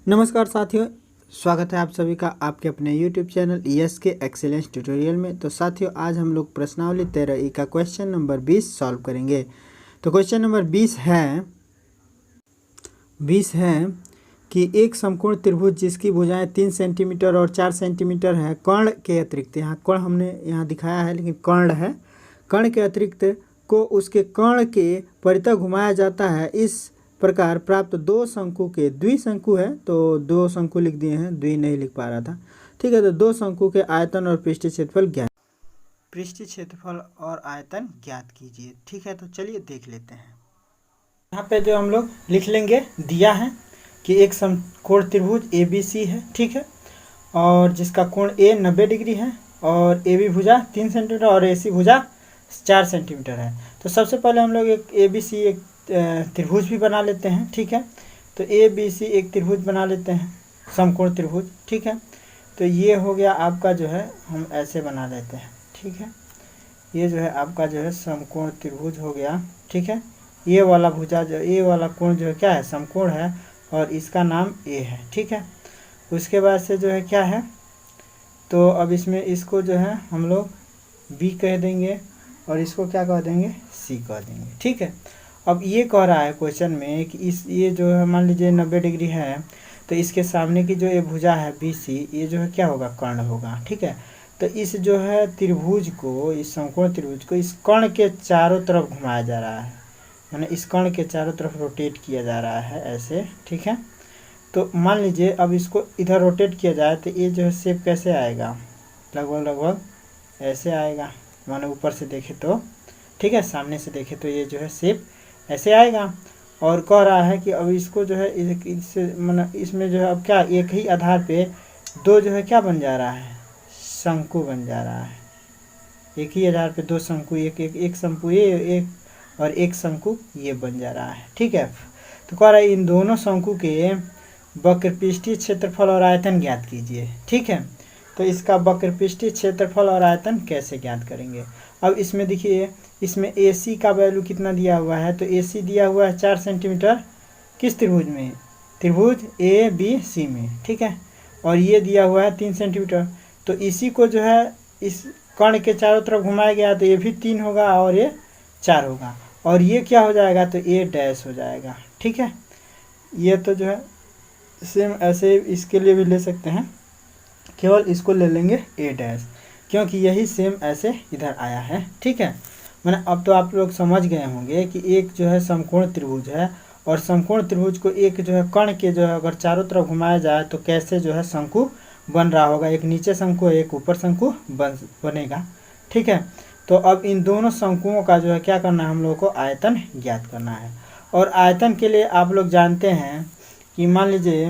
नमस्कार साथियों, स्वागत है आप सभी का आपके अपने YouTube चैनल यस के एक्सीलेंस ट्यूटोरियल में। तो साथियों, आज हम लोग प्रश्नावली 13 का क्वेश्चन नंबर 20 सॉल्व करेंगे। तो क्वेश्चन नंबर 20 है कि एक समकोण त्रिभुज जिसकी भुजाएं 3 सेंटीमीटर और 4 सेंटीमीटर है, कर्ण के अतिरिक्त, यहाँ कर्ण हमने यहाँ दिखाया है लेकिन कर्ण है, कर्ण के अतिरिक्त को उसके कर्ण के परितः घुमाया जाता है। इस प्रकार प्राप्त दो शंकु के द्विशंकु है, तो दो शंकु लिख दिए हैं, द्वि नहीं लिख पा रहा था। ठीक है, तो दो शंकु के आयतन और पृष्ठीय क्षेत्रफल और आयतन ज्ञात कीजिए। ठीक है, तो चलिए देख लेते हैं। यहाँ पे जो हम लोग लिख लेंगे, दिया है कि एक समकोण त्रिभुज ABC है, ठीक है, और जिसका कोण A 90 डिग्री है और AB भुजा 3 सेंटीमीटर और AC भुजा 4 सेंटीमीटर है। तो सबसे पहले हम लोग एक ABC एक त्रिभुज भी बना लेते हैं। ठीक है, तो ABC एक त्रिभुज बना लेते हैं, समकोण त्रिभुज। ठीक है, तो ये हो गया आपका जो है, हम ऐसे बना लेते हैं। ठीक है, ये जो है आपका जो है समकोण त्रिभुज हो गया। ठीक है, ये वाला भुजा जो ये वाला कोण जो है क्या है, समकोण है और इसका नाम A है। ठीक है, उसके बाद से जो है क्या है, तो अब इसमें इसको जो है हम लोग B कह देंगे और इसको क्या कह देंगे, C कह देंगे। ठीक है, अब ये कह रहा है क्वेश्चन में कि ये जो है मान लीजिए 90 डिग्री है, तो इसके सामने की जो ये भुजा है BC, ये जो है क्या होगा, कर्ण होगा। ठीक है, तो इस जो है त्रिभुज को, इस समकोण त्रिभुज को इस कर्ण के चारों तरफ घुमाया जा रहा है, यानी इस कर्ण के चारों तरफ रोटेट किया जा रहा है ऐसे। ठीक है, तो मान लीजिए अब इसको इधर रोटेट किया जाए तो ये जो है शेप कैसे आएगा, लगभग ऐसे आएगा, माने ऊपर से देखे तो। ठीक है, सामने से देखे तो ये जो है शेप ऐसे आएगा। और कह रहा है कि अब इसको जो है इससे मतलब इसमें जो है अब क्या, एक ही आधार पे दो जो है क्या बन जा रहा है, शंकु बन जा रहा है। एक ही आधार पे दो शंकु, एक शंकु ये एक और एक शंकु ये बन जा रहा है। ठीक है, तो कह रहा है इन दोनों शंकु के वक्रपृष्ठीय क्षेत्रफल और आयतन ज्ञात कीजिए। ठीक है, तो इसका वक्रपृष्ठीय क्षेत्रफल और आयतन कैसे ज्ञात करेंगे। अब इसमें देखिए, इसमें AC का वैल्यू कितना दिया हुआ है, तो AC दिया हुआ है 4 सेंटीमीटर किस त्रिभुज में, त्रिभुज ABC में। ठीक है, और ये दिया हुआ है 3 सेंटीमीटर, तो इसी को जो है इस कर्ण के चारों तरफ घुमाया गया तो ये भी 3 होगा और ये 4 होगा, और ये क्या हो जाएगा, तो A डैश हो जाएगा। ठीक है, ये तो जो है सेम ऐसे इसके लिए भी ले सकते हैं, केवल इसको ले लेंगे A डैश, क्योंकि यही सेम ऐसे इधर आया है। ठीक है, मैंने अब तो आप लोग समझ गए होंगे कि एक जो है समकोण त्रिभुज है और समकोण त्रिभुज को एक जो है कर्ण के जो है अगर चारों तरफ घुमाया जाए तो कैसे जो है शंकु बन रहा होगा, एक नीचे शंकु एक ऊपर शंकु बनेगा। ठीक है, तो अब इन दोनों शंकुओं का जो है क्या करना है, हम लोगों को आयतन ज्ञात करना है। और आयतन के लिए आप लोग जानते हैं कि मान लीजिए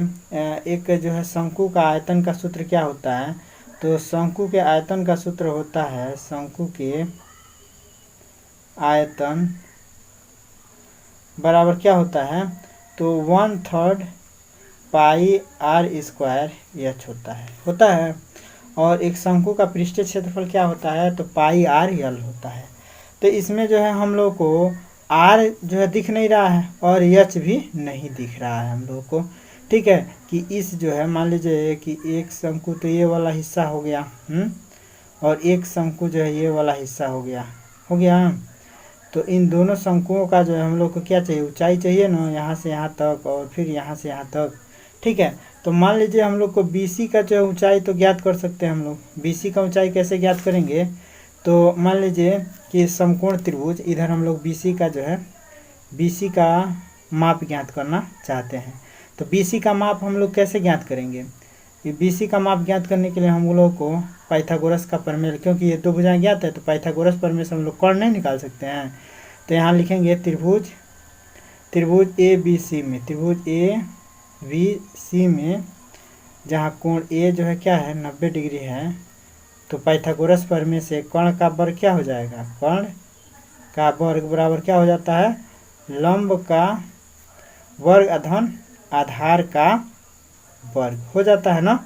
एक जो है शंकु का आयतन का सूत्र क्या होता है, तो शंकु के आयतन का सूत्र होता है, शंकु के आयतन बराबर क्या होता है, तो 1/3 पाई r² h होता है। और एक शंकु का पृष्ठीय क्षेत्रफल क्या होता है, तो पाई r/l होता है। तो इसमें जो है हम लोग को r जो है दिख नहीं रहा है और h भी नहीं दिख रहा है हम लोग को। ठीक है, कि इस जो है मान लीजिए कि एक शंकु तो ये वाला हिस्सा हो गया, और एक शंकु जो है ये वाला हिस्सा हो गया। तो इन दोनों शंकुओं का जो है हम लोग को क्या चाहिए, ऊंचाई चाहिए ना, यहाँ से यहाँ तक और फिर यहाँ से यहाँ तक। ठीक है, तो मान लीजिए हम लोग को BC का जो है ऊंचाई तो ज्ञात कर सकते हैं हम लोग। BC का ऊंचाई कैसे ज्ञात करेंगे, तो मान लीजिए कि समकोण त्रिभुज, इधर हम लोग BC का जो है BC का माप ज्ञात करना चाहते हैं। तो BC का माप हम लोग कैसे ज्ञात करेंगे, ये BC का माप ज्ञात करने के लिए हम लोग को पाइथागोरस का प्रमेय, क्योंकि ये दो भुजाएं ज्ञात है तो पाइथागोरस प्रमेय से हम लोग कर्ण नहीं निकाल सकते हैं। तो यहाँ लिखेंगे त्रिभुज ABC में, त्रिभुज ABC में जहाँ कोण A जो है क्या है 90 डिग्री है, तो पाइथागोरस प्रमेय से कर्ण का वर्ग क्या हो जाएगा, कर्ण का वर्ग बराबर क्या हो जाता है, लंब का वर्ग अधन आधार का वर्ग हो जाता है ना,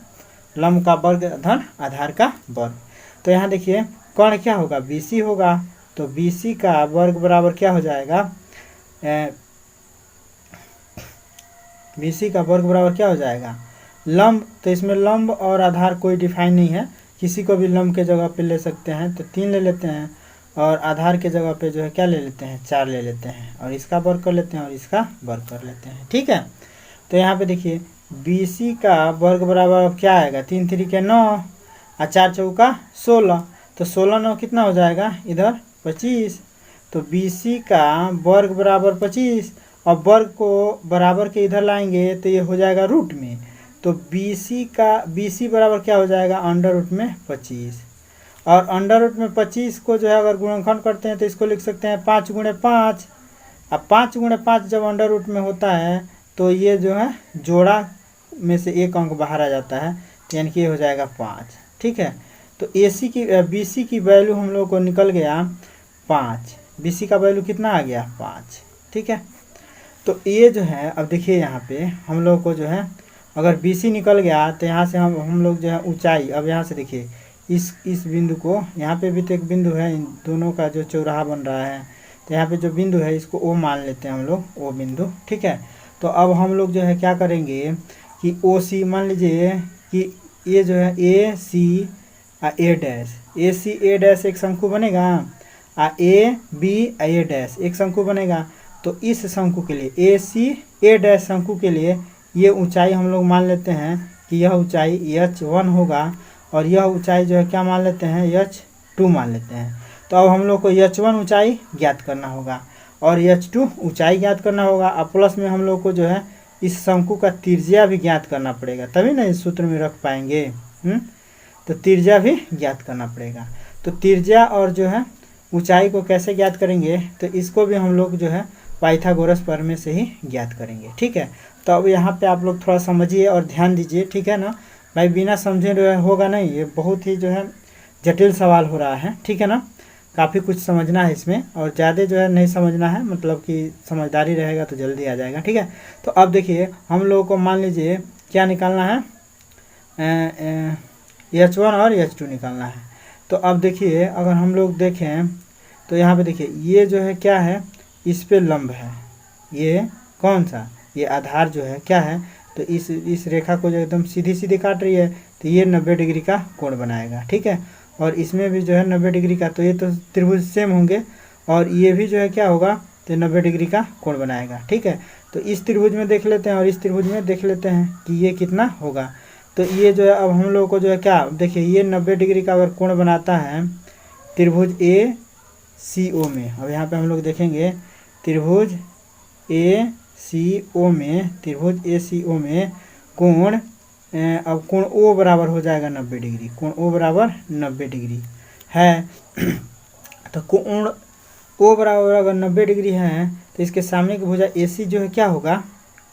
लंब का वर्ग धन आधार का वर्ग। तो यहाँ देखिए कर्ण क्या होगा, BC होगा, तो BC का वर्ग बराबर क्या हो जाएगा, BC का वर्ग बराबर क्या हो जाएगा, लंब। तो इसमें लंब और आधार कोई डिफाइन नहीं है, किसी को भी लंब के जगह पे ले सकते हैं, तो 3 ले लेते हैं, और आधार के जगह पे जो है क्या ले लेते हैं, 4 ले लेते हैं, और इसका वर्ग कर लेते हैं और इसका वर्ग कर लेते हैं। ठीक है, तो यहाँ पे देखिए BC का वर्ग बराबर अब क्या आएगा, 3 3 के 9 और 4 चौका 16, तो 16 9 कितना हो जाएगा इधर 25। तो BC का वर्ग बराबर 25, और वर्ग को बराबर के इधर लाएंगे तो ये हो जाएगा रूट में, तो BC बराबर क्या हो जाएगा, अंडर रूट में 25, और अंडर रूट में 25 को जो है अगर गुणनखंड करते हैं तो इसको लिख सकते हैं 5 गुणे 5। अब 5 गुणे 5 जब अंडर रूट में होता है तो ये जो है जोड़ा में से एक अंक बाहर आ जाता है, यानी कि ये हो जाएगा 5। ठीक है, तो BC की वैल्यू हम लोग को निकल गया 5, BC का वैल्यू कितना आ गया 5। ठीक है, तो ये जो है अब देखिए यहाँ पे हम लोग को जो है अगर BC निकल गया तो यहाँ से हम लोग जो है ऊंचाई, अब यहाँ से देखिए इस बिंदु को, यहाँ पे भी तो एक बिंदु है, इन दोनों का जो चौराहा बन रहा है, तो यहाँ पे जो बिंदु है इसको O मान लेते हैं हम लोग, O बिंदु। ठीक है, तो अब हम लोग जो है क्या करेंगे कि OC मान लीजिए कि ये जो है AC A dash, AC A dash एक शंकु बनेगा, AB A डैश एक शंकु बनेगा। तो इस शंकु के लिए AC A डैश शंकु के लिए ये ऊंचाई हम लोग मान लेते हैं कि यह ऊंचाई H1 होगा, और यह ऊंचाई जो है क्या मान लेते हैं, H2 मान लेते हैं। तो अब हम लोग को H1 ऊंचाई ज्ञात करना होगा और H2 ऊंचाई ज्ञात करना होगा, और प्लस में हम लोग को जो है इस शंकु का त्रिज्या भी ज्ञात करना पड़ेगा, तभी ना इस सूत्र में रख पाएंगे। तो त्रिज्या भी ज्ञात करना पड़ेगा। तो त्रिज्या और जो है ऊंचाई को कैसे ज्ञात करेंगे, तो इसको भी हम लोग जो है पाइथागोरस प्रमेय से ही ज्ञात करेंगे। ठीक है, तो अब यहाँ पे आप लोग थोड़ा समझिए और ध्यान दीजिए। ठीक है ना भाई, बिना समझे जो है होगा नहीं, ये बहुत ही जो है जटिल सवाल हो रहा है। ठीक है ना, काफ़ी कुछ समझना है इसमें, और ज़्यादा जो है नहीं समझना है, मतलब कि समझदारी रहेगा तो जल्दी आ जाएगा। ठीक है, तो अब देखिए हम लोगों को मान लीजिए क्या निकालना है, H1 और H2 निकालना है। तो अब देखिए अगर हम लोग देखें तो यहाँ पे देखिए ये जो है क्या है, इस पे लंब है, ये कौन सा, ये आधार जो है क्या है, तो इस रेखा को जो एकदम सीधी सीधी काट रही है, तो ये 90 डिग्री का कोण बनाएगा। ठीक है, और इसमें भी जो है 90 डिग्री का, तो ये तो त्रिभुज सेम होंगे, और ये भी जो है क्या होगा, तो 90 डिग्री का कोण बनाएगा। ठीक है, तो इस त्रिभुज में देख लेते हैं और इस त्रिभुज में देख लेते हैं कि ये कितना होगा। तो ये जो है अब हम लोग को जो है क्या, देखिए ये 90 डिग्री का अगर कोण बनाता है त्रिभुज ACO में, अब यहाँ पे हम लोग देखेंगे त्रिभुज ACO में, त्रिभुज ACO में कोण, अब कोण O बराबर हो जाएगा 90 डिग्री, कोण O बराबर 90 डिग्री है। तो कोण O बराबर अगर 90 डिग्री है तो इसके सामने की भुजा AC जो है क्या होगा,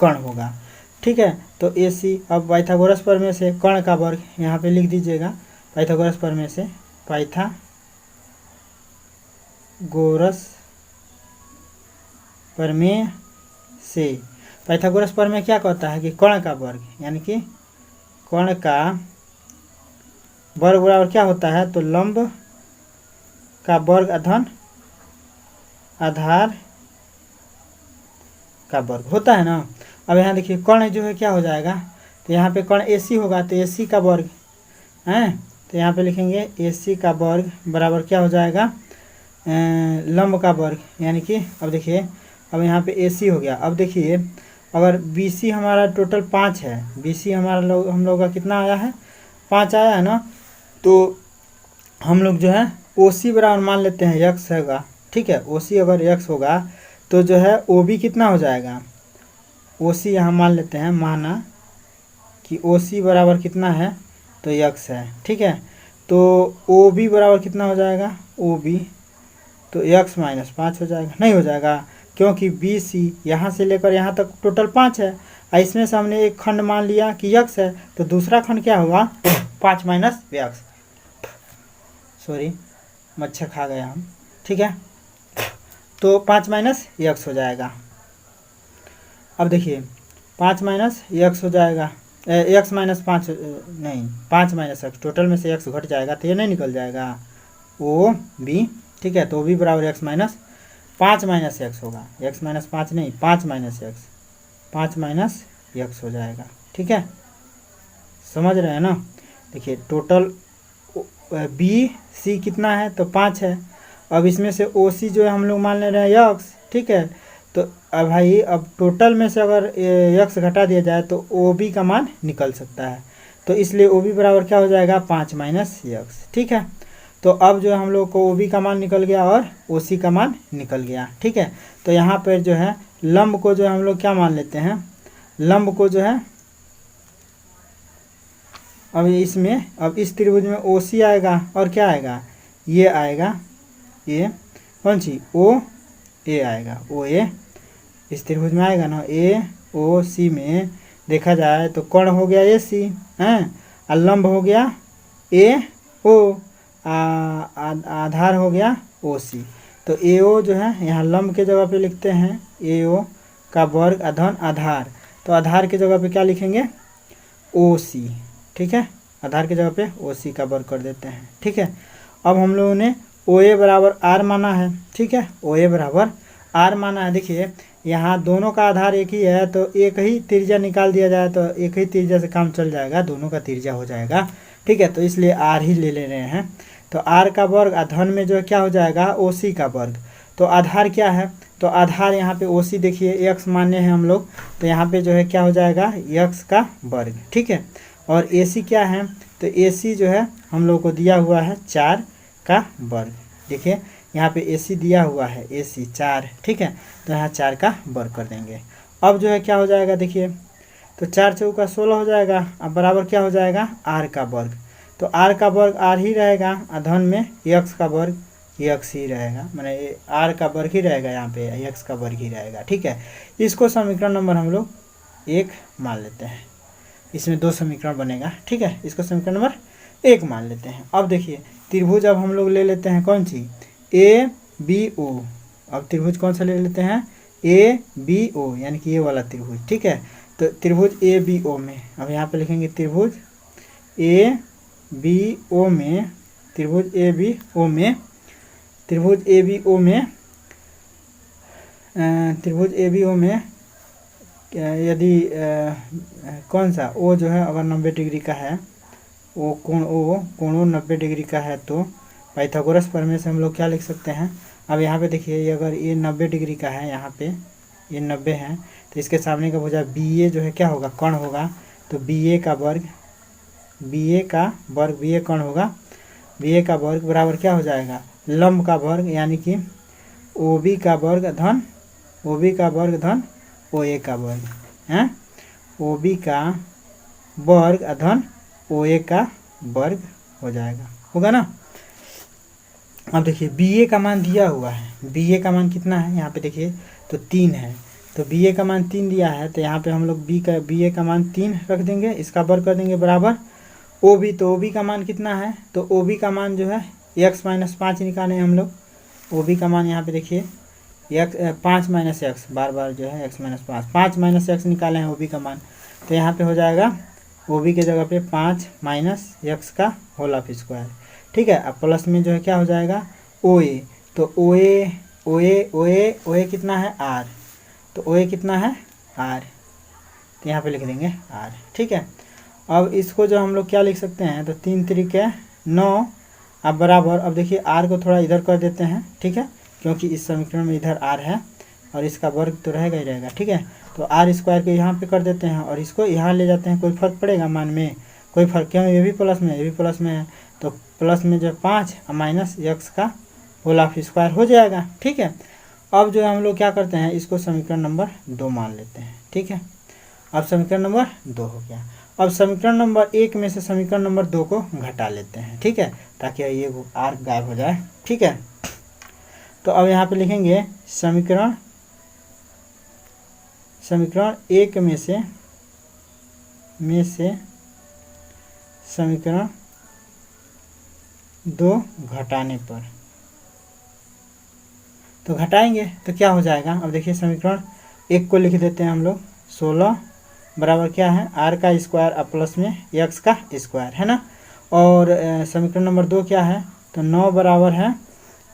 कर्ण होगा। ठीक है, तो AC, अब पाइथागोरस प्रमेय से कर्ण का वर्ग यहाँ पे लिख दीजिएगा, पाइथागोरस प्रमेय से, पाइथागोरस प्रमेय से, पाइथागोरस प्रमेय क्या कहता है कि कर्ण का वर्ग, यानी कि कर्ण का वर्ग बराबर क्या होता है, तो लंब का वर्ग अधन आधार का वर्ग होता है ना। अब यहाँ देखिए कर्ण जो है क्या हो जाएगा, तो यहाँ पे कर्ण AC होगा, तो AC का वर्ग है, तो यहाँ पे लिखेंगे AC का वर्ग बराबर क्या हो जाएगा, लंब का वर्ग, यानी कि अब देखिए अब यहाँ पे AC हो गया। अब देखिए अगर BC हमारा टोटल 5 है, BC हमारा हम लोग का कितना आया है, 5 आया है ना, तो हम लोग जो है OC बराबर मान लेते हैं x होगा। ठीक है, OC अगर x होगा तो जो है OB कितना हो जाएगा, OC यहाँ मान लेते हैं, माना कि OC बराबर कितना है, तो x है। ठीक है, तो OB बराबर कितना हो जाएगा, OB तो x माइनस 5 हो जाएगा, नहीं हो जाएगा, क्योंकि BC यहाँ से लेकर यहाँ तक टोटल 5 है, और इसमें से हमने एक खंड मान लिया कि x है, तो दूसरा खंड क्या होगा, 5 माइनस x, सॉरी मच्छर खा गए हम। ठीक है, तो 5 माइनस x हो जाएगा। अब देखिए 5 माइनस x हो जाएगा, x माइनस 5 नहीं, 5 माइनस x, टोटल में से x घट जाएगा तो ये नहीं निकल जाएगा, OB। ठीक है, तो OB बराबर x माइनस 5 माइनस x होगा, x माइनस 5 नहीं, 5 माइनस x, 5 माइनस यक्स हो जाएगा। ठीक है, समझ रहे हैं ना। देखिए टोटल बी सी कितना है तो 5 है। अब इसमें से ओ सी जो है हम लोग मान ले रहे हैं यक्स। ठीक है, तो अब भाई अब टोटल में से अगर यक्स घटा दिया जाए तो ओ बी का मान निकल सकता है, तो इसलिए ओ बी बराबर क्या हो जाएगा 5 माइनस यक्स। ठीक है, तो अब जो है हम लोग को ओ बी का मान निकल गया और ओ सी का मान निकल गया। ठीक है, तो यहाँ पर जो है लंब को जो है हम लोग क्या मान लेते हैं, लंब को जो है अब इसमें अब इस त्रिभुज में ओ सी आएगा और क्या आएगा, ये आएगा, ये कौन सी ओ ए आएगा, ओ ए इस त्रिभुज में आएगा ना। ए ओ सी में देखा जाए तो कोण हो गया ए सी हैं, और लंब हो गया ए ओ, आधार हो गया ओ सी। तो ए ओ जो है यहाँ लंब के जगह पे लिखते हैं ए ओ का वर्ग अधन आधार, तो आधार के जगह पे क्या लिखेंगे ओ सी। ठीक है, आधार की जगह पे ओ सी का वर्ग कर देते हैं। ठीक है, अब हम लोगों ने ओ ए बराबर आर माना है। ठीक है, ओ ए बराबर आर माना है। देखिए यहाँ दोनों का आधार एक ही है, तो एक ही त्रिज्या निकाल दिया जाए तो एक ही त्रिज्या से काम चल जाएगा, दोनों का त्रिज्या हो जाएगा। ठीक है, तो इसलिए आर ही ले रहे हैं। तो आर का वर्ग अधन में जो है क्या हो जाएगा ओ सी का वर्ग। तो आधार क्या है, तो आधार यहाँ पे ओ सी देखिए एक्स माने हैं हम लोग, तो यहाँ पे जो है क्या हो जाएगा एक्स का वर्ग। ठीक है, और ए सी क्या है, तो ए सी जो है हम लोग को दिया हुआ है 4 का वर्ग। देखिए यहाँ पे ए सी दिया हुआ है ए सी 4। ठीक है, तो यहाँ 4 का वर्ग कर देंगे। अब जो है क्या हो जाएगा, देखिए तो 4 चौका 16 हो जाएगा। अब बराबर क्या हो जाएगा आर का वर्ग, तो आर का वर्ग आर ही रहेगा, अधन में एक्स का वर्ग एक्स ही रहेगा, माने आर का वर्ग ही रहेगा, यहाँ पे एक्स का वर्ग ही रहेगा। ठीक है, इसको समीकरण नंबर हम लोग 1 मान लेते हैं। इसमें 2 समीकरण बनेगा। ठीक है, इसको समीकरण नंबर 1 मान लेते हैं। अब देखिए त्रिभुज अब हम लोग ले लेते हैं कौन सी ए बी ओ। अब त्रिभुज कौन सा ले लेते हैं ए बी ओ, यानी कि ये वाला त्रिभुज। ठीक है, तो त्रिभुज ए बी ओ में अब यहाँ पे लिखेंगे त्रिभुज ए बी ओ में, त्रिभुज ए बी ओ में, त्रिभुज ए बी ओ में, त्रिभुज ए बी ओ में यदि कौन सा ओ जो है अगर 90 डिग्री का है, ओ कोणों 90 डिग्री का है, तो पाइथागोरस प्रमेय से हम लोग क्या लिख सकते हैं। अब यहाँ पे देखिए ये अगर ये 90 डिग्री का है, यहाँ पे ये 90 है, तो इसके सामने का भुजा बी ए जो है क्या होगा कर्ण होगा, तो बी ए का वर्ग, बी ए का वर्ग, बी ए कर्ण होगा, बी ए का वर्ग बराबर क्या हो जाएगा लंब का वर्ग, यानी कि ओ बी का वर्ग धन ओ बी का वर्ग धन ओ ए का वर्ग है, ओ बी का वर्ग अधन ओ ए का वर्ग हो जाएगा, होगा ना। अब देखिए बी ए का मान दिया हुआ है, बी ए का मान कितना है यहाँ पे देखिए तो 3 है, तो बी ए का मान 3 दिया है, तो यहाँ पे हम लोग बी ए का मान 3 रख देंगे, इसका वर्ग कर देंगे बराबर ओ बी, तो ओ बी का मान कितना है, तो ओ बी का मान जो है एक्स माइनस 5 निकाले हम लोग। ओ बी का मान यहाँ पे देखिए एक्स 5 माइनस एक्स, बार बार जो है एक्स माइनस 5 माइनस एक्स निकाले हैं ओ बी का मान, तो यहाँ पे हो जाएगा ओ बी के जगह पे 5 माइनस एक्स का होल ऑफ स्क्वायर। ठीक है, अब प्लस में जो है क्या हो जाएगा ओ ए, तो ओ ए कितना है आर, तो ओ ए कितना है आर, तो यहाँ पे लिख देंगे आर। ठीक है, अब इसको जो हम लोग क्या लिख सकते हैं, तो 3 तरीके 9। अब बराबर अब देखिए आर को थोड़ा इधर कर देते हैं। ठीक है, क्योंकि इस समीकरण में इधर आर है और इसका वर्ग तो रहेगा ही रहेगा। ठीक है, तो आर स्क्वायर को यहाँ पे कर देते हैं और इसको यहाँ ले जाते हैं, कोई फर्क पड़ेगा मान में, कोई फर्क, क्यों ये भी प्लस में, ये भी प्लस में है, तो प्लस में जो 5 माइनस एक्स का होल ऑफ स्क्वायर हो जाएगा। ठीक है, अब जो हम लोग क्या करते हैं इसको समीकरण नंबर 2 मान लेते हैं। ठीक है, अब समीकरण नंबर 2 हो गया। अब समीकरण नंबर 1 में से समीकरण नंबर 2 को घटा लेते हैं। ठीक है, ताकि ये आर गायब हो जाए। ठीक है, तो अब यहाँ पे लिखेंगे समीकरण 1 में से समीकरण 2 घटाने पर, तो घटाएंगे तो क्या हो जाएगा। अब देखिए समीकरण 1 को लिख देते हैं हम लोग 16 बराबर क्या है आर का स्क्वायर और प्लस में एक्स का स्क्वायर है ना, और समीकरण नंबर 2 क्या है, तो 9 बराबर है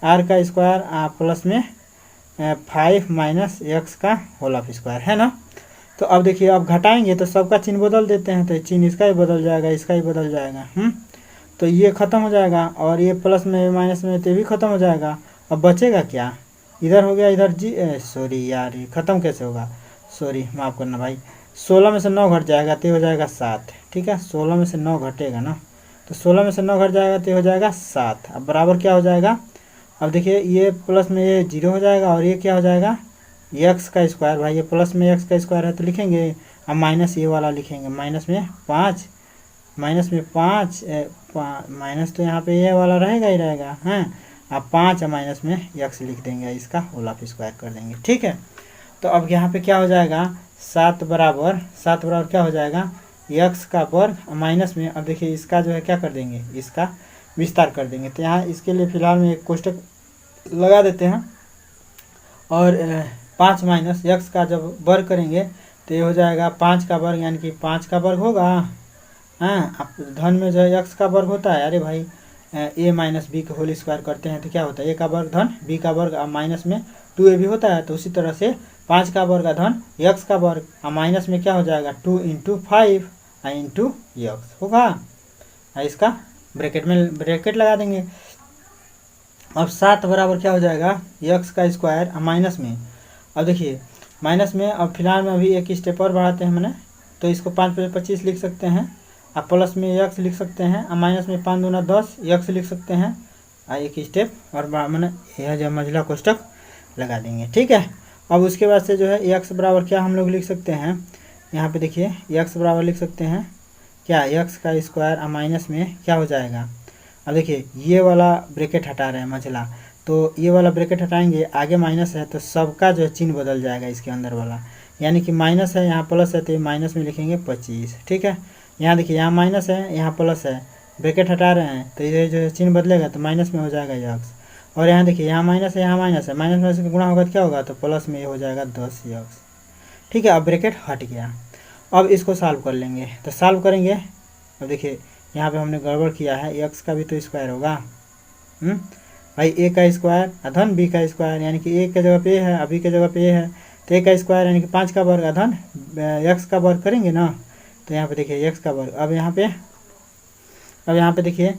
आर का स्क्वायर प्लस में 5 माइनस एक्स का होल ऑफ स्क्वायर है ना। तो अब देखिए अब घटाएंगे तो सबका चिन्ह बदल देते हैं, तो चिन्ह इसका ही बदल जाएगा, इसका ही बदल जाएगा। तो ये ख़त्म हो जाएगा और ये प्लस में माइनस में तो ये भी ख़त्म हो जाएगा। अब बचेगा क्या, इधर हो गया, इधर सॉरी यार ये ख़त्म कैसे होगा, सॉरी माफ़ करना भाई। 16 में से 9 घट जाएगा तो हो जाएगा 7। ठीक है, 16 में से 9 घटेगा ना, तो 16 में से 9 घट जाएगा तो हो जाएगा 7। अब बराबर क्या हो जाएगा, अब देखिए ये प्लस में ये 0 हो जाएगा और ये क्या हो जाएगा एक्स का स्क्वायर। भाई ये प्लस में एक्स का स्क्वायर है तो लिखेंगे, अब माइनस ये वाला लिखेंगे, माइनस में 5, माइनस में 5 माइनस तो यहाँ पे ये वाला रहेगा ही रहेगा हैं। अब 5 माइनस में एक्स लिख देंगे, इसका होल ऑफ स्क्वायर कर देंगे। ठीक है, तो अब यहाँ पे क्या हो जाएगा 7 बराबर क्या हो जाएगा एक्स का वर्ग माइनस में, अब देखिए इसका जो है क्या कर देंगे, इसका विस्तार कर देंगे। तो यहाँ इसके लिए फिलहाल में एक कोष्टक लगा देते हैं और 5 माइनस एक्स का जब वर्ग करेंगे तो ये हो जाएगा 5 का वर्ग, यानी कि 5 का वर्ग होगा। हाँ, धन में जो है एक्स का वर्ग होता है, अरे भाई ए माइनस बी का होल स्क्वायर करते हैं तो क्या होता है ए का वर्ग धन बी का वर्ग माइनस में 2a भी होता है। तो उसी तरह से 5 का वर्ग धन एक्स का वर्ग माइनस में क्या हो जाएगा 2 × 5 इंटू एक्स होगा। इसका ब्रैकेट में ब्रैकेट लगा देंगे। अब 7 बराबर क्या हो जाएगा एक्स का स्क्वायर माइनस में, अब देखिए माइनस में, अब फिलहाल में अभी एक स्टेप और बढ़ाते हैं मैंने, तो इसको 5 × 25 लिख सकते हैं, अब प्लस में एक्स लिख सकते हैं, अब माइनस में 5 × 10 एक्स लिख सकते हैं। एक स्टेप और मैंने यह जो मंझला कोष्टक लगा देंगे। ठीक है, अब उसके बाद से जो है एक्स बराबर क्या हम लोग लिख सकते हैं, यहाँ पे देखिए एक्स बराबर लिख सकते हैं क्या एक्स का स्क्वायर माइनस में क्या हो जाएगा, अब देखिए ये वाला ब्रैकेट हटा रहे हैं मंझला, तो ये वाला ब्रैकेट हटाएंगे, आगे माइनस है तो सबका जो है चिन्ह बदल जाएगा इसके अंदर वाला, यानी कि माइनस है यहाँ प्लस है तो ये माइनस में लिखेंगे 25। ठीक है, यहाँ देखिए यहाँ माइनस है यहाँ प्लस है, ब्रैकेट हटा रहे हैं तो ये जो चिन्ह बदलेगा तो माइनस में हो जाएगा एक्स, और यहाँ देखिए यहाँ माइनस है यहाँ माइनस है, माइनस में से गुणा होगा तो क्या होगा, तो प्लस में ये हो जाएगा 10 एक्स। ठीक है, अब ब्रैकेट हट गया। अब इसको सॉल्व कर लेंगे, तो सॉल्व करेंगे, अब देखिए यहाँ पे हमने गड़बड़ किया है, एक्स का भी तो स्क्वायर होगा भाई, ए का स्क्वायर अधन बी का स्क्वायर, यानी कि ए के जगह पे है और बी के जगह पे ए है, तो ए का स्क्वायर यानी कि 5 का वर्ग अधन एक्स का वर्ग करेंगे ना, तो यहाँ पे देखिए एक्स का वर्ग, अब यहाँ पे देखिए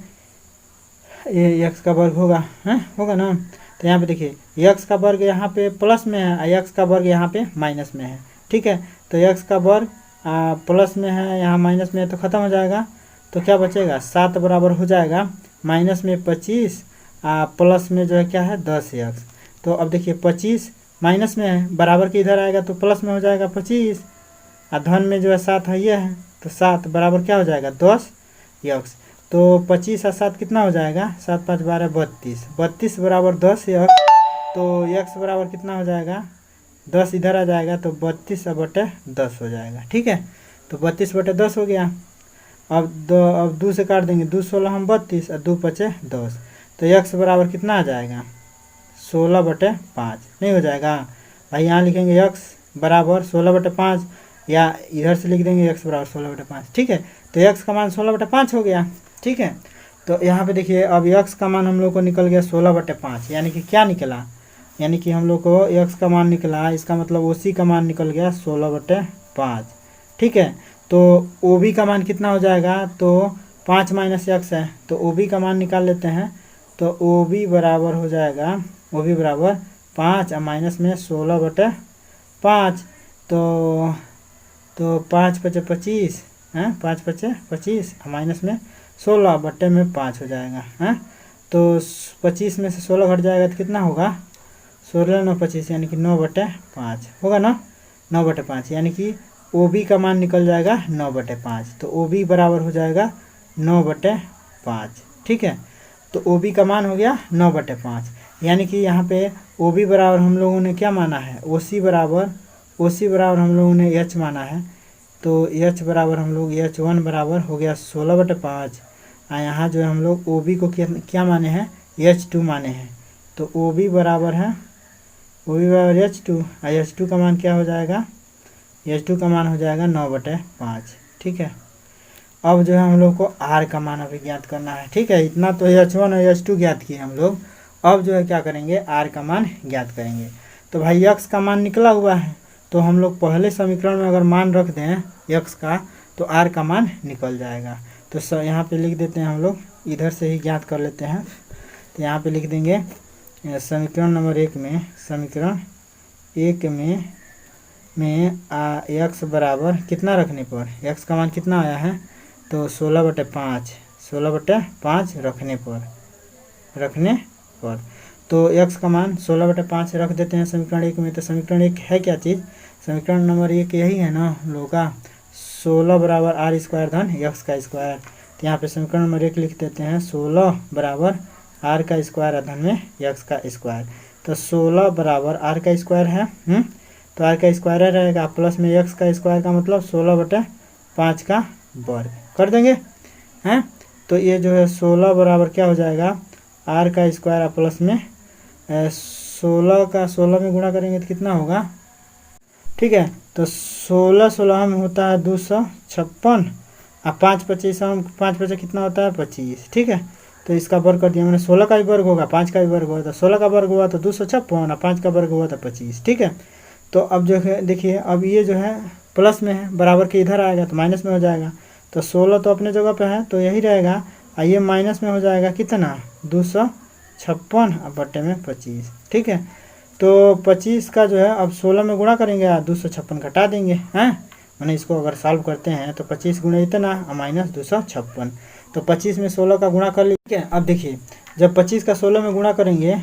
ये एक्स का वर्ग होगा होगा ना, तो यहाँ पे देखिए एक्स का वर्ग यहाँ पे प्लस में है, एक्स का वर्ग यहाँ पे माइनस में है। ठीक है, तो एक्स का वर्ग प्लस में है यहाँ माइनस में है तो ख़त्म हो जाएगा, तो क्या बचेगा 7 बराबर हो जाएगा माइनस में 25 प्लस में जो है क्या है 10 एक्स। तो अब देखिए 25 माइनस में है, बराबर के इधर आएगा तो प्लस में हो जाएगा 25, धन में जो है 7 है ये है, तो 7 बराबर क्या हो जाएगा 10 एक्स। तो 25 और 7 कितना हो जाएगा, 7 × 5 = 12, 32 बराबर 10 एक्स। तो एक्स बराबर कितना हो जाएगा 10 इधर आ जाएगा तो 32/10 हो जाएगा। ठीक है, तो 32/10 हो गया। अब 2 से काट देंगे, 2 16 हम 32 और 2 5 10, तो एक्स बराबर कितना आ जाएगा 16/5 नहीं हो जाएगा भाई, यहाँ लिखेंगे एक्स बराबर 16/5 या इधर से लिख देंगे एक्स बराबर 16/5। ठीक है, तो एक्स का मान 16/5 हो गया। ठीक है, तो यहाँ पे देखिए अब एक्स का मान हम लोग को निकल गया 16/5, यानी कि क्या निकला, यानी कि हम लोग को एक्स का मान निकला, इसका मतलब ओसी का मान निकल गया 16/5। ठीक है, तो ओ बी का मान कितना हो जाएगा, तो 5 माइनस एक्स है, तो ओ बी का मान निकाल लेते हैं, तो ओ बी बराबर हो जाएगा ओ बी बराबर 5 माइनस में 16/5, तो 5 × 5 = 25 हैं, 5 × 5 = 25 माइनस में 16/5 हो जाएगा हैं, तो 25 में से 16 घट जाएगा तो कितना होगा 16 × 9 = 25, यानी कि 9/5 होगा ना, 9/5, यानी कि ओ बी का मान निकल जाएगा 9/5, तो ओ बी बराबर हो जाएगा 9/5। ठीक है, तो ओ बी का मान हो गया 9/5, यानी कि यहाँ पे ओ बी बराबर हम लोगों ने क्या माना है, ओ सी बराबर हम लोगों ने एच माना है, तो एच बराबर हम लोग H1 बराबर हो गया 16/5, यहाँ जो है हम लोग ओ बी को क्या माने हैं H2 माने हैं, तो ओ बी बराबर है H2, H2 का मान क्या हो जाएगा, H2 का मान हो जाएगा 9/5। ठीक है, अब जो है हम लोग को R का मान अभी ज्ञात करना है। ठीक है, इतना तो H1 और H2 ज्ञात किए हम लोग, अब जो है क्या करेंगे R का मान ज्ञात करेंगे। तो भाई X का मान निकला हुआ है, तो हम लोग पहले समीकरण में अगर मान रख दें x का तो r का मान निकल जाएगा। तो यहाँ पे लिख देते हैं हम लोग, इधर से ही ज्ञात कर लेते हैं। तो यहाँ पे लिख देंगे समीकरण नंबर 1 में, समीकरण 1 में x बराबर कितना रखने पर, x का मान कितना आया है तो 16/5 रखने पर तो x का मान 16/5 रख देते हैं समीकरण 1 में। तो समीकरण 1 है क्या चीज़, समीकरण नंबर 1 यही है ना हम लोगों का, 16 बराबर r² धन x का स्क्वायर। तो यहाँ पे समीकरण नंबर 1 लिख देते हैं 16 बराबर r का स्क्वायर धन में x का स्क्वायर। तो 16 बराबर r का स्क्वायर है, तो r का स्क्वायर रहेगा प्लस में x का स्क्वायर का मतलब 16/5 का वर्ग कर देंगे हैं। तो ये जो है 16 बराबर क्या हो जाएगा r का स्क्वायर प्लस में 16 का 16 में गुणा करेंगे तो कितना होगा, ठीक है। तो 16 में होता है 256 और 5 कितना होता है 25, ठीक है। तो इसका वर्ग कर दिया मैंने, 16 का भी वर्ग होगा 5 का भी वर्ग होगा, तो 16 का वर्ग हुआ तो 256 और 5 का वर्ग हुआ तो 25, ठीक है। तो अब जो है देखिए, अब ये जो है प्लस में है, बराबर के इधर आएगा तो माइनस में हो जाएगा। तो 16 तो अपने जगह पे है तो यही रहेगा, और ये माइनस में हो जाएगा कितना 256 और बट्टे में 25, ठीक है। तो 25 का जो है अब 16 में गुणा करेंगे और 256 घटा देंगे हैं, मैंने इसको अगर सॉल्व करते हैं तो 25 गुणे इतना और माइनस 256, तो 25 में 16 का गुणा कर लीजिए। अब देखिए जब 25 का 16 में गुणा करेंगे,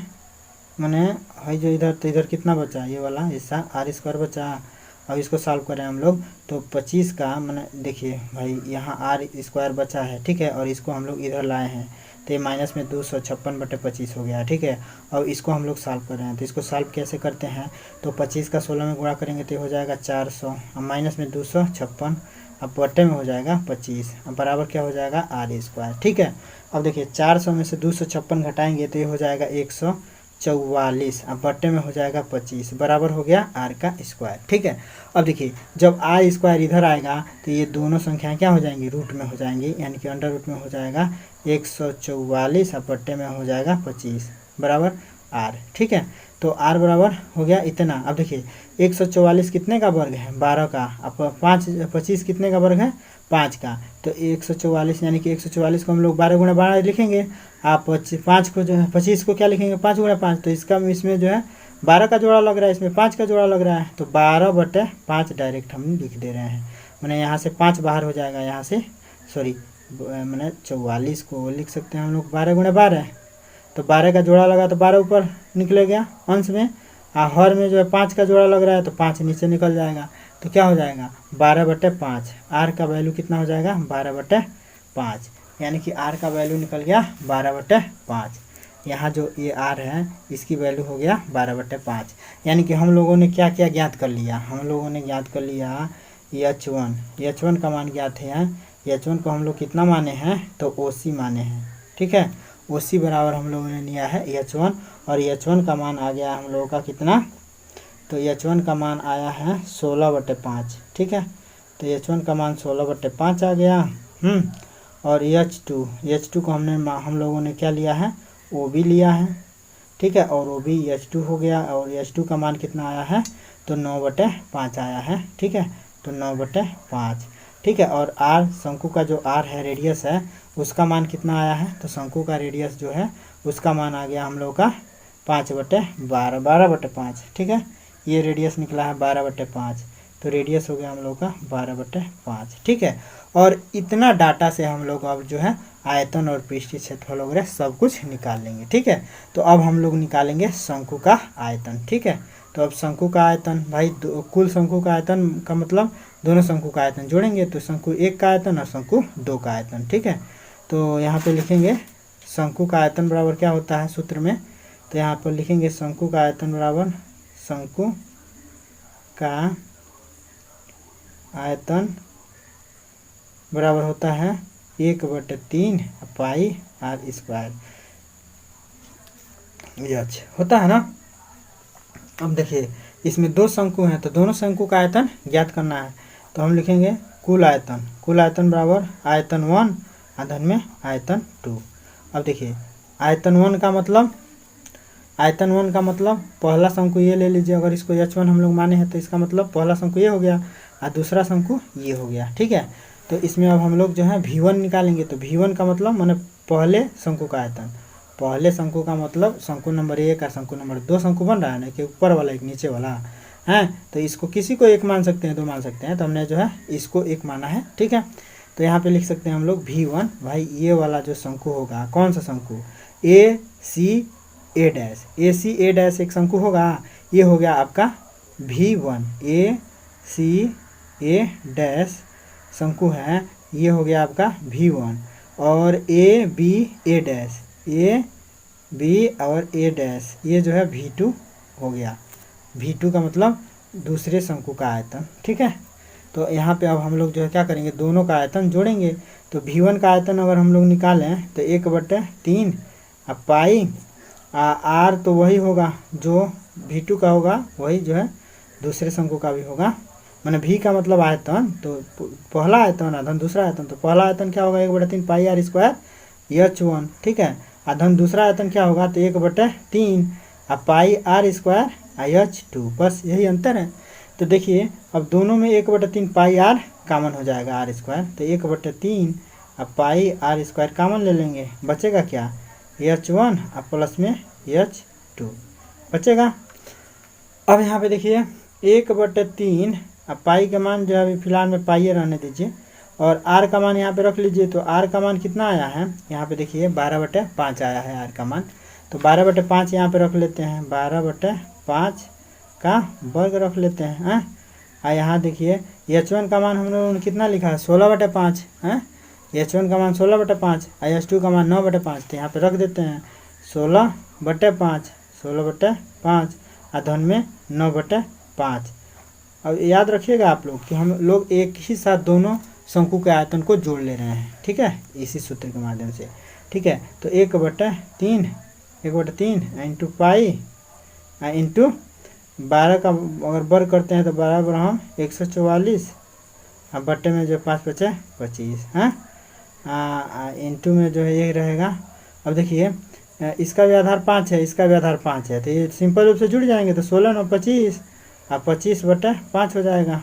मैंने है जो इधर, तो इधर कितना बचा, ये वाला हिस्सा r² बचा। अब इसको सॉल्व करें हम लोग तो 25 का मैंने देखिए भाई यहाँ r² बचा है, ठीक है, और इसको हम लोग इधर लाए हैं तो ये माइनस में 256/25 हो गया, ठीक है। और इसको हम लोग सॉल्व कर रहे हैं, तो इसको सॉल्व कैसे करते हैं, तो 25 का 16 में गुणा करेंगे तो हो जाएगा 400 और माइनस में 256, अब बट्टे में हो जाएगा 25, अब बराबर क्या हो जाएगा r², ठीक है। अब देखिए 400 में से 256 घटाएंगे तो ये हो जाएगा 144, अब बट्टे में हो जाएगा 25, बराबर हो गया r का स्क्वायर, ठीक है। अब देखिए जब r² इधर आएगा तो ये दोनों संख्याएं क्या हो जाएंगी, रूट में हो जाएंगी, यानी कि अंडर रूट में हो जाएगा 144 और बट्टे में हो जाएगा 25 बराबर r, ठीक है। तो r बराबर हो गया इतना। अब देखिए 144 कितने का वर्ग है 12 का, अब 25 कितने का वर्ग है 5 का, तो 144 यानी कि 144 को हम लोग 12 गुणा 12 लिखेंगे, आप 5 को जो है 25 को क्या लिखेंगे 5 गुणा 5, तो इसका इसमें जो है 12 का जोड़ा लग रहा है, इसमें 5 का जोड़ा लग रहा है, तो 12/5 डायरेक्ट हम लिख दे रहे हैं। मैंने यहाँ से 5 बाहर हो जाएगा, यहाँ से सॉरी मैंने 44 को लिख सकते हैं हम लोग 12 गुणा 12, तो 12 का जोड़ा लगा तो 12 ऊपर निकले गया अंश में, और हर में जो है 5 का जोड़ा लग रहा है तो 5 नीचे निकल जाएगा, तो क्या हो जाएगा 12/5। r का वैल्यू कितना हो जाएगा 12/5, यानी कि r का वैल्यू निकल गया 12/5। यहाँ जो ये r है इसकी वैल्यू हो गया 12/5, यानी कि हम लोगों ने क्या क्या ज्ञात कर लिया, हम लोगों ने ज्ञात कर लिया h1 का मान ज्ञात है, h1 को हम लोग कितना माने हैं तो OC माने हैं, ठीक है। OC बराबर हम लोगों ने लिया है h1, और h1 का मान आ गया हम लोगों का कितना, तो h1 का मान आया है 16/5, ठीक है। तो h1 का मान 16/5 आ गया। और h2 को हम लोगों ने क्या लिया है OB लिया है, ठीक है, और OB h2 हो गया, और h2 का मान कितना आया है तो 9/5 आया है, ठीक है, तो 9/5, ठीक है। और r शंकु का जो r है रेडियस है उसका मान कितना आया है, तो शंकु का रेडियस जो है उसका मान आ गया हम लोग का 12/5, ठीक है। ये रेडियस निकला है 12/5, तो रेडियस हो गया हम लोग का 12/5, ठीक है। और इतना डाटा से हम लोग अब जो है आयतन और पृष्ठीय क्षेत्रफल वगैरह सब कुछ निकाल लेंगे, ठीक है। तो अब हम लोग निकालेंगे शंकु का आयतन, ठीक है। तो अब शंकु का आयतन भाई कुल शंकु का आयतन का मतलब दोनों शंकु का आयतन जोड़ेंगे, तो शंकु 1 का आयतन और शंकु 2 का आयतन, ठीक है। तो यहाँ पे लिखेंगे शंकु का आयतन बराबर क्या होता है सूत्र में, तो यहाँ पर लिखेंगे शंकु का आयतन बराबर शंकु का आयतन बराबर होता है 1/3 पाई r², होता है ना। अब देखिए इसमें 2 शंकु हैं तो दोनों शंकु का आयतन ज्ञात करना है, तो हम लिखेंगे कुल आयतन बराबर आयतन 1 और धन में आयतन 2। अब देखिए आयतन 1 का मतलब आयतन 1 का मतलब पहला शंकु ये ले लीजिए, अगर इसको H1 हम लोग माने हैं तो इसका मतलब पहला शंकु ये हो गया और दूसरा शंकु ये हो गया। ठीक है, तो इसमें अब हम लोग जो है V1 निकालेंगे। तो V1 का मतलब माने पहले शंकु का आयतन, पहले शंकु का मतलब शंकु नंबर 1 और शंकु नंबर 2 शंकु बन रहा है ना, कि ऊपर वाला एक नीचे वाला है। तो इसको किसी को 1 मान सकते हैं, 2 मान सकते हैं, तो हमने जो है इसको 1 माना है। ठीक है, तो यहाँ पे लिख सकते हैं हम लोग V1। भाई ये वाला जो शंकु होगा, कौन सा शंकु, AC A' एक शंकु होगा, ये हो गया आपका V1। AC A' शंकु है, ये हो गया आपका V1। और AB और A' ये जो है V2 हो गया। V2 का मतलब दूसरे शंकु का आयतन। ठीक है, तो यहाँ पे अब हम लोग जो है क्या करेंगे, दोनों का आयतन जोड़ेंगे। तो V1 का आयतन अगर हम लोग निकालें तो 1/3 अब पाई R तो वही होगा जो V2 का होगा, वही जो है दूसरे शंकु का भी होगा। मैंने V का मतलब आयतन, तो पहला आयतन आधन दूसरा आयतन, तो पहला आयतन क्या होगा 1/3 पाई R² H1। ठीक है, आधन दूसरा आयतन क्या होगा, तो 1/3 पाई R² H2। बस यही अंतर है। तो देखिए अब दोनों में 1/3 पाई R कॉमन हो जाएगा R², तो 1/3 अब पाई R² कॉमन ले लेंगे, बचेगा क्या H1 अब प्लस में H2 बचेगा। अब यहाँ पे देखिए 1/3 अब पाई का मान जो है अभी फिलहाल में पाई रहने दीजिए, और R का मान यहाँ पे रख लीजिए। तो R का मान कितना आया है, यहाँ पे देखिए 12/5 आया है R का मान। तो 12/5 यहाँ पे रख लेते हैं, 12/5 का वर्ग रख लेते हैं। और यहाँ देखिए H1 का मान हम लोगों ने कितना लिखा है 16/5 है। H1 का मान 16/5 और H2 का मान 9/5। तो यहाँ पे रख देते हैं 16/5 अधन में 9/5। अब याद रखिएगा आप लोग कि हम लोग एक ही साथ दोनों शंकु के आयतन को जोड़ ले रहे हैं। ठीक है, इसी सूत्र के माध्यम से। ठीक है, तो 1/3 इंटू पाई इंटू 12 का अगर वर्ग करते हैं तो 12 हम 144, अब बट्टे में जो 5 बचे 25 है, इंटू में जो है यही रहेगा। अब देखिए इसका भी आधार 5 है, इसका भी आधार 5 है, तो ये सिंपल रूप से जुड़ जाएंगे। तो 16 9 25 और 25/5 हो जाएगा।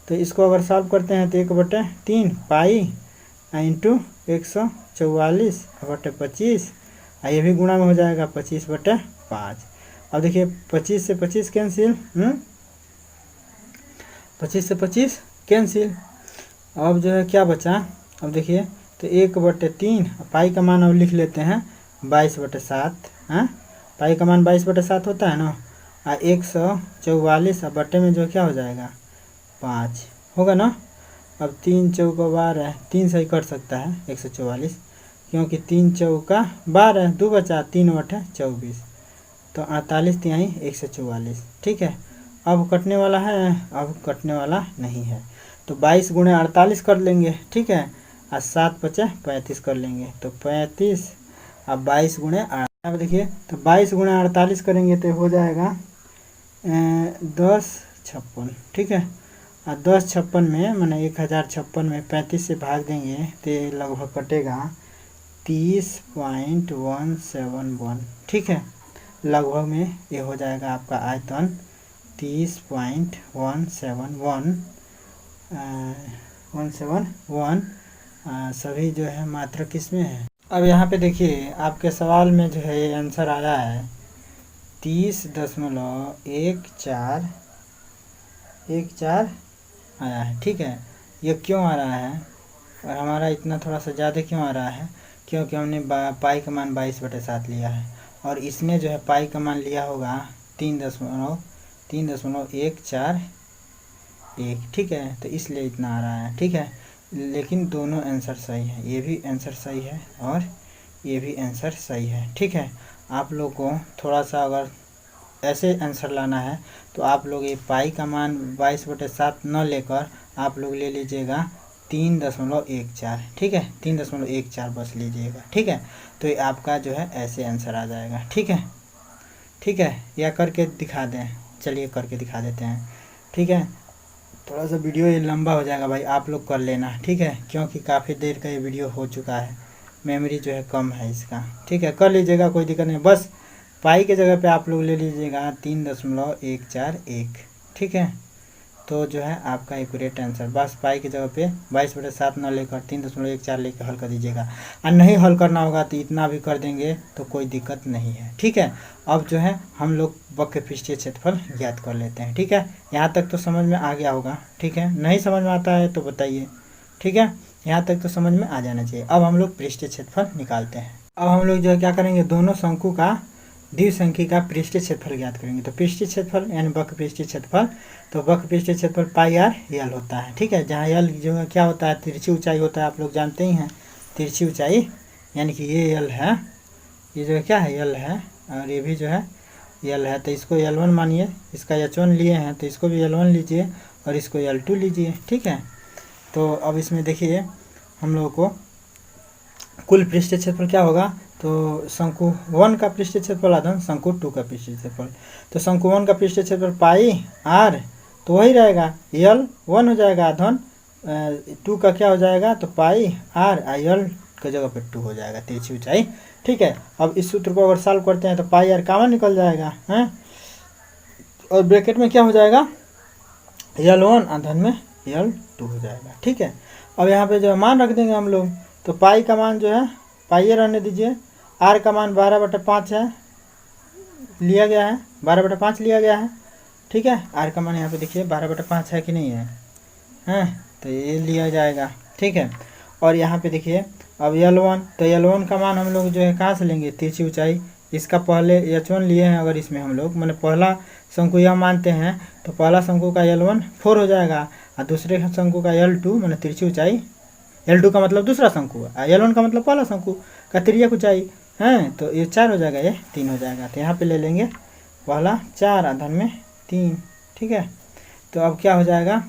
तो इसको अगर सॉल्व करते हैं तो 1/3 पाई इंटू 144/25, ये भी गुणा में हो जाएगा 25/5। अब देखिए 25 से 25 कैंसिल, 25 से 25 कैंसिल। अब जो है क्या बचा, अब देखिए तो 1/3 पाई का मान अब लिख लेते हैं 22/7 है। पाई का मान 22/7 होता है ना, 144 अब बट्टे में जो क्या हो जाएगा 5 होगा ना। अब 3 चौका 12, 3 से ही कट सकता है 144, क्योंकि 3 चौका 12, 2 बचा, 3/8 24, तो 48 तिहाई 144। ठीक है, अब कटने वाला है, अब कटने वाला नहीं है, तो 22 × 48 कर लेंगे। ठीक है, और 7 बचे 35 कर लेंगे, तो 35 अब 22 × 8। अब देखिए तो 22 × 48 करेंगे तो हो जाएगा 1056। ठीक है, और 1056 में मैंने 1056 में 35 से भाग देंगे तो लगभग कटेगा 30.171। ठीक है, लगभग में ये हो जाएगा आपका आयतन 30.171। सभी जो है मात्रक किसमें है। अब यहाँ पे देखिए आपके सवाल में जो है आंसर आया है 30.1414 आया है। ठीक है, ये क्यों आ रहा है और हमारा इतना थोड़ा सा ज़्यादा क्यों आ रहा है, क्योंकि हमने पाई का मान 22/7 लिया है, और इसने जो है पाई का मान लिया होगा 3.141। ठीक है, तो इसलिए इतना आ रहा है। ठीक है, लेकिन दोनों आंसर सही है, ये भी आंसर सही है और ये भी आंसर सही है। ठीक है, आप लोग को थोड़ा सा अगर ऐसे आंसर लाना है तो आप लोग ये पाई का मान 22/7 न लेकर आप लोग ले लीजिएगा 3.14। ठीक है, 3.14 बस लीजिएगा। ठीक है, तो ये आपका जो है ऐसे आंसर आ जाएगा। ठीक है, ठीक है, या करके दिखा दें, चलिए करके दिखा देते हैं। ठीक है, थोड़ा सा वीडियो ये लंबा हो जाएगा भाई, आप लोग कर लेना। ठीक है, क्योंकि काफ़ी देर का ये वीडियो हो चुका है, मेमोरी जो है कम है इसका। ठीक है, कर लीजिएगा, कोई दिक्कत नहीं, बस पाई के जगह पे आप लोग ले लीजिएगा 3.141, ठीक है। तो जो है आपका एक्यूरेट आंसर, बस पाई की जगह पे 22/7 न लेकर 3.14 लेकर हल कर दीजिएगा। और नहीं हल करना होगा तो इतना भी कर देंगे तो कोई दिक्कत नहीं है, ठीक है। अब जो है हम लोग वक्र पृष्ठीय क्षेत्रफल ज्ञात कर लेते हैं, ठीक है। यहाँ तक तो समझ में आ गया होगा, ठीक है। नहीं समझ में आता है तो बताइए, ठीक है। यहाँ तक तो समझ में आ जाना चाहिए। अब हम लोग पृष्ठीय क्षेत्रफल निकालते हैं। अब हम लोग जो है क्या करेंगे, दोनों शंकु का द्विसंख्यी का पृष्ठीय क्षेत्रफल ज्ञात करेंगे। तो पृष्ठीय क्षेत्रफल यानी वक्र पृष्ठीय क्षेत्रफल, तो वक्र पृष्ठीय क्षेत्रफल पाई आर एल होता है, ठीक है। जहाँ एल जो है क्या होता है, तिरछी ऊंचाई होता है, आप लोग जानते ही हैं तिरछी ऊंचाई, यानी कि ये एल है, ये जो है क्या है एल है, और ये भी जो है एल है। तो इसको L1 मानिए, इसका H1 लिए हैं तो इसको भी L1 लीजिए और इसको L2 लीजिए, ठीक है। तो अब इसमें देखिए हम लोगों को कुल पृष्ठीय क्षेत्रफल क्या होगा, तो शंकु 1 का पृष्ठीय क्षेत्रफल आधन शंकु 2 का पृष्ठीय क्षेत्रफल। तो शंकु 1 का पृष्ठीय क्षेत्रफल पाई आर, तो वही रहेगा L1 हो जाएगा आधन 2 का क्या हो जाएगा, तो पाई आर L के जगह पे 2 हो जाएगा, तिरछी ऊंचाई, ठीक है। अब इस सूत्र को अगर सॉल्व करते हैं तो पाई आर कॉमन निकल जाएगा हैं, और ब्रैकेट में क्या हो जाएगा L1 आधन में L2 हो जाएगा, ठीक है। अब यहाँ पे जो मान रख देंगे हम लोग, तो पाई का मान जो है पाई रहने दीजिए, आर का मान 12/5 है, लिया गया है 12/5 लिया गया है, ठीक है। आर का मान यहाँ पे देखिए 12/5 है कि नहीं है, हैं, तो ये लिया जाएगा, ठीक है। और यहाँ पे देखिए अब L1, तो L1 का मान हम लोग जो है कहाँ से लेंगे, तिरछी ऊंचाई, इसका पहले H1 लिए हैं। अगर इसमें हम लोग मैंने पहला शंकु यह मानते हैं तो पहला शंकु का L1 4 हो जाएगा, और दूसरे शंकु का L2 मैंने तिरछी ऊंचाई, L2 का मतलब दूसरा शंकु, L1 का मतलब पहला शंकु का तिर्यक ऊंचाई है, तो ये 4 हो जाएगा, ये 3 हो जाएगा। तो यहाँ पे ले लेंगे पहला 4 आधन में 3, ठीक है। तो अब क्या हो जाएगा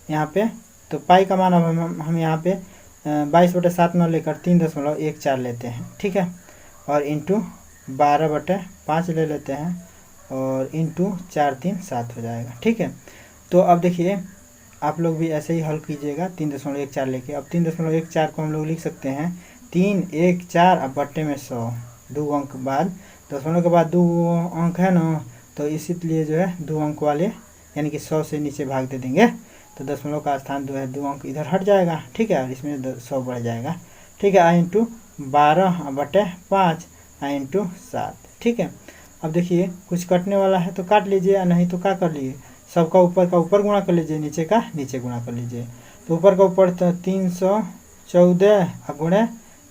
यहाँ पे, तो पाई का मान अब हम यहाँ पे 22/7 न लेकर 3.14 लेते हैं, ठीक है। और इंटू 12/5 ले लेते हैं, और इंटू 4 3 7 हो जाएगा, ठीक है। तो अब देखिए आप लोग भी ऐसे ही हल कीजिएगा 3.14 लेके। अब 3.14 को हम लोग लिख सकते हैं 3 1 4 अब बट्टे में 100, 2 अंक बाद, दशमलव के बाद 2 अंक है ना, तो इसीलिए जो है 2 अंक वाले यानी कि 100 से नीचे भाग दे देंगे, तो दशमलव का स्थान जो है 2 अंक इधर हट जाएगा, ठीक है, और इसमें 100 बढ़ जाएगा, ठीक है। आई इंटू 12/5 आई इंटू 7, ठीक है। अब देखिए कुछ कटने वाला है तो काट लीजिए, नहीं तो क्या कर लीजिए, सबका ऊपर का ऊपर गुणा कर लीजिए, नीचे का नीचे गुणा कर लीजिए। तो ऊपर का ऊपर तो 314 गुणे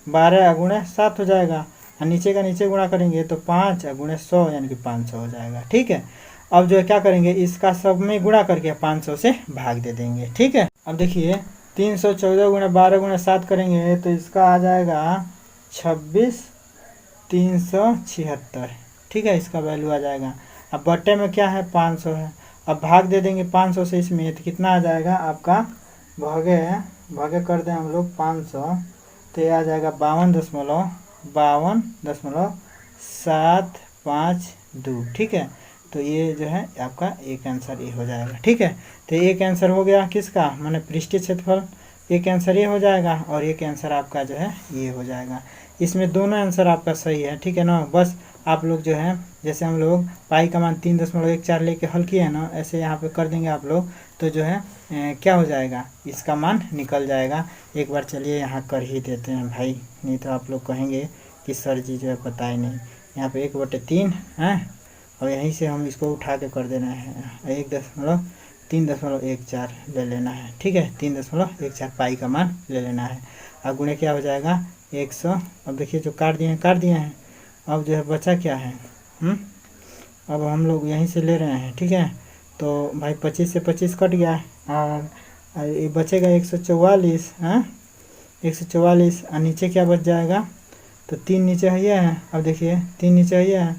12 गुणे 7 हो जाएगा, और नीचे का नीचे गुणा करेंगे तो 5 गुणे 100 यानी कि 500 हो जाएगा, ठीक है। अब जो है क्या करेंगे, इसका सब में गुणा करके 500 से भाग दे देंगे, ठीक है। अब देखिए 314 गुणे 12 गुणे 7 करेंगे तो इसका आ जाएगा 26,376, ठीक है, इसका वैल्यू आ जाएगा। अब बट्टे में क्या है 500 है, अब भाग दे देंगे 500 से इसमें, तो कितना आ जाएगा आपका, भागे कर दें हम लोग 500, तो ये आ जाएगा 52.752, ठीक है। तो ये जो है आपका एक आंसर ये हो जाएगा, ठीक है। तो एक आंसर हो गया किसका, माने पृष्ठीय क्षेत्रफल, एक आंसर ये हो जाएगा, और एक आंसर आपका जो है ये हो जाएगा। इसमें दोनों आंसर आपका सही है, ठीक है ना। बस आप लोग जो है जैसे हम लोग पाई का मान 3.14 लेके हल किए हैं ना, ऐसे यहाँ पे कर देंगे आप लोग, तो जो है क्या हो जाएगा, इसका मान निकल जाएगा। एक बार चलिए यहाँ कर ही देते हैं भाई, नहीं तो आप लोग कहेंगे कि सर जी जो है बताए नहीं। यहाँ पे 1/3 है, और यहीं से हम इसको उठा के कर देना है 3.14 ले लेना है, ठीक है। 3.14 पाई का मान ले लेना है, अब गुणे क्या हो जाएगा 100। अब देखिए जो काट दिए हैं, अब जो है बचा क्या है, अब हम लोग यहीं से ले रहे हैं, ठीक है। तो भाई 25 से 25 कट गया, और ये बचेगा 144, 144, और नीचे क्या बच जाएगा, तो 3 नीचे है ये है, अब देखिए 3 नीचे है ये है,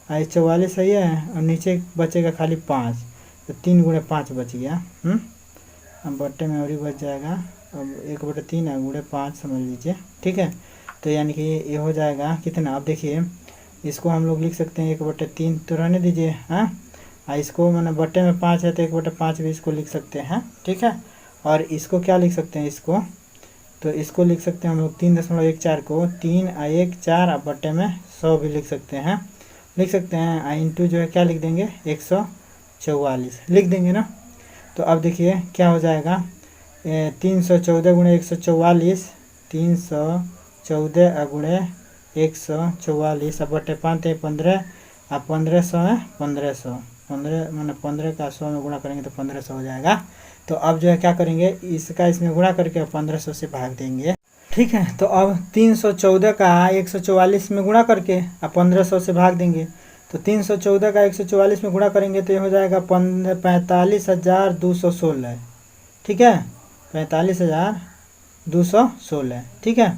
44 है ये है, और नीचे बचेगा खाली 5, तो 3 गुणे 5 बच गया, अब बट्टे में और ही बच जाएगा, अब 1/3 गुणे 5 समझ लीजिए, ठीक है। तो यानी कि ये हो जाएगा कितना, अब देखिए इसको हम लोग लिख सकते हैं 1/3, तो रहने दीजिए, इसको मैंने बट्टे में 5 है तो 1/5 भी इसको लिख सकते हैं, ठीक है। और इसको क्या लिख सकते हैं, इसको तो इसको लिख सकते हैं हम लोग 3.14 को 3 1 4 अब बट्टे में 100 भी लिख सकते हैं, लिख सकते हैं, इंटू जो है क्या लिख देंगे 144 लिख देंगे ना। तो अब देखिए क्या हो जाएगा, 314 गुणे 144, 314 गुणे 144 अब बटे 5 है 15, अब 1500 है 1500, 15 मैंने 15 का 100 में गुणा करेंगे तो 1500 हो जाएगा। तो अब जो है क्या करेंगे, इसका इसमें गुणा करके 1500 से भाग देंगे। ठीक है, तो अब 314 का 144 में गुणा करके अब 1500 से भाग देंगे। तो 314 का 144 में गुणा करेंगे तो ये हो जाएगा 45,216। ठीक है, 45,216। ठीक है,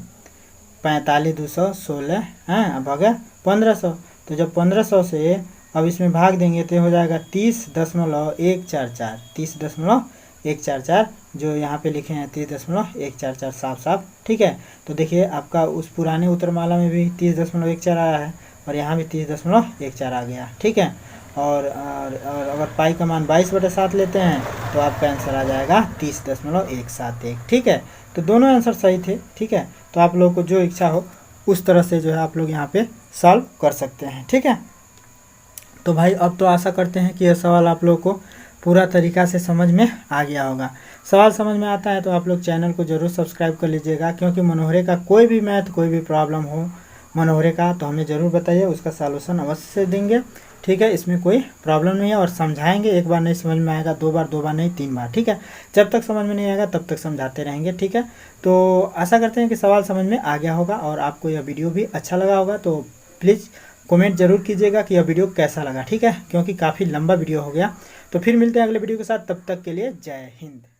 45,216 हैं। अब आ गया 1500, तो जब 1500 से अब इसमें भाग देंगे तो हो जाएगा 30.144, 30.144 जो यहाँ पे लिखे हैं 30.144 साफ साफ। ठीक है, तो देखिए आपका उस पुराने उत्तरमाला में भी 30.14 आया है और यहाँ भी 30.14 आ गया। ठीक है, और अगर पाई का मान 22/7 लेते हैं तो आपका आंसर आ जाएगा 30.171। ठीक है, तो दोनों आंसर सही थे। ठीक है, तो आप लोगों को जो इच्छा हो उस तरह से जो है आप लोग यहाँ पे सॉल्व कर सकते हैं। ठीक है, तो भाई अब तो आशा करते हैं कि यह सवाल आप लोगों को पूरा तरीका से समझ में आ गया होगा। सवाल समझ में आता है तो आप लोग चैनल को ज़रूर सब्सक्राइब कर लीजिएगा, क्योंकि मनोहरे का कोई भी मैथ कोई भी प्रॉब्लम हो मनोहरे का तो हमें ज़रूर बताइए, उसका सॉल्यूशन अवश्य से देंगे। ठीक है, इसमें कोई प्रॉब्लम नहीं है और समझाएंगे। एक बार नहीं समझ में आएगा, दो बार नहीं 3 बार। ठीक है, जब तक समझ में नहीं आएगा तब तक समझाते रहेंगे। ठीक है, तो आशा करते हैं कि सवाल समझ में आ गया होगा और आपको यह वीडियो भी अच्छा लगा होगा। तो प्लीज़ कमेंट जरूर कीजिएगा कि यह वीडियो कैसा लगा। ठीक है, क्योंकि काफ़ी लंबा वीडियो हो गया। तो फिर मिलते हैं अगले वीडियो के साथ, तब तक के लिए जय हिंद।